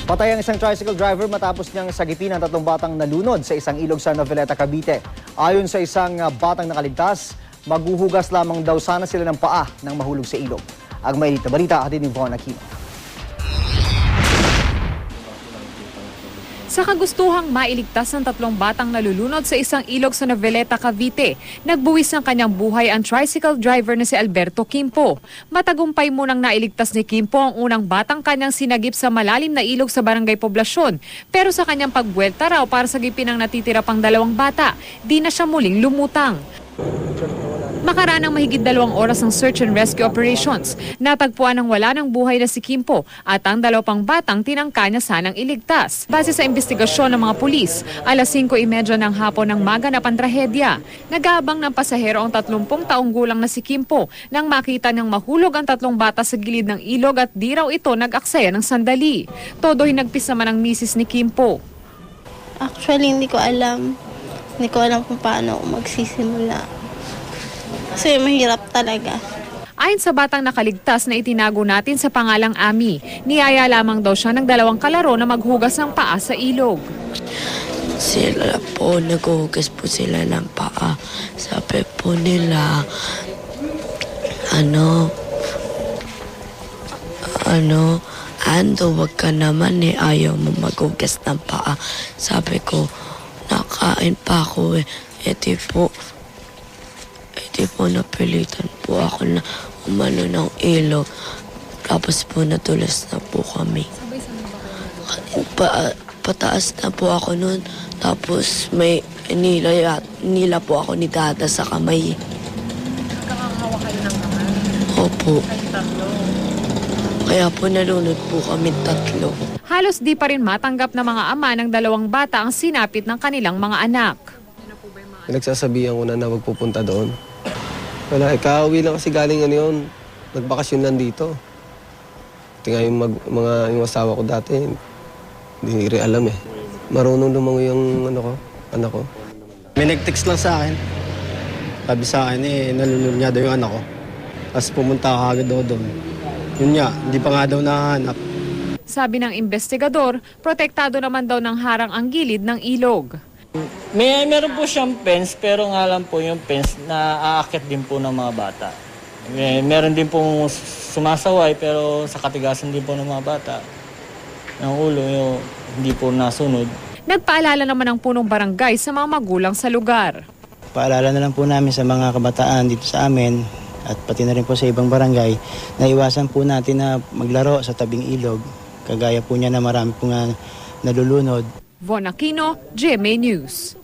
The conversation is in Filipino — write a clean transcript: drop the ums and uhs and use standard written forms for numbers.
Patay ang isang tricycle driver matapos niyang sagipin ang 3 batang nalunod sa isang ilog sa Noveleta, Cavite. Ayon sa isang batang nakaligtas, maghuhugas lamang daw sana sila ng paa nang mahulog sa ilog. Ang mainit na balita, hatid ni Von Aquino. Sa kagustuhang mailigtas ng 3 batang nalulunod sa isang ilog sa Noveleta, Cavite, nagbuwis ng kanyang buhay ang tricycle driver na si Alberto Quimpo. Matagumpay munang nailigtas ni Quimpo ang unang batang kanyang sinagip sa malalim na ilog sa Barangay Poblasyon. Pero sa kanyang pagbuwelta raw para sagipin ang natitira pang 2 bata, di na siya muling lumutang. Makaraan ng mahigit 2 oras ng search and rescue operations, natagpuan ng wala ng buhay na si Quimpo at ang 2 pang batang tinangka niya sanang iligtas. Base sa investigasyon ng mga pulis, alas 5:30 ng hapon ng maganap ang trahedya. Nag-aabang ng pasahero ang 30 taong gulang na si Quimpo nang makita niyang mahulog ang 3 bata sa gilid ng ilog at di raw ito nag-aksaya ng sandali. Todo hinagpis naman ang misis ni Quimpo. Actually, hindi ko alam. Hindi ko alam kung paano ako magsisimula. Kasi mahirap talaga. Ayon sa batang nakaligtas na itinago natin sa pangalang Ami, niyaya lamang daw siya ng 2 kalaro na maghugas ng paa sa ilog. Sila po, naghuhugas po sila ng paa. Sabi po nila, Ando, wag ka naman ayaw mo maghugas ng paa. Sabi ko, nakain pa ako Edi po napilitan po ako na umano ng ilog. Tapos po natulas na po kami. Pataas na po ako noon. Tapos may nila po ako ni Dada sa kamay. Nagkakahawa kayo ng kamay? Opo. Kaya po nalunod po kami 3. Halos di pa rin matanggap na mga ama ng 2 bata ang sinapit ng kanilang mga anak. Nagsasabihan ko na magpupunta doon. Wala, kauwi lang kasi galing yun. Nagbakasyon lang dito. Ito nga yung asawa ko dati, hindi rin alam eh. Marunong lumangoy yung anak ko. May nag-text lang sa akin. Sabi sa akin nalulunod niya daw yung anak ko. Tapos pumunta ako agad doon. Yun nga, hindi pa nga daw nahanap. Sabi ng investigador, protektado naman daw ng harang ang gilid ng ilog. Meron po siyang fence, pero nga lang po yung fence na aakyat din po ng mga bata. Meron din pong sumasaway, pero sa katigasan din po ng mga bata. Ng ulo, hindi po nasunod. Nagpaalala naman ang punong barangay sa mga magulang sa lugar. Paalala na lang po namin sa mga kabataan dito sa amin at pati na rin po sa ibang barangay na iwasan po natin na maglaro sa tabing ilog. Kagaya po niya na marami po nga nalulunod. Von Aquino, GMA News.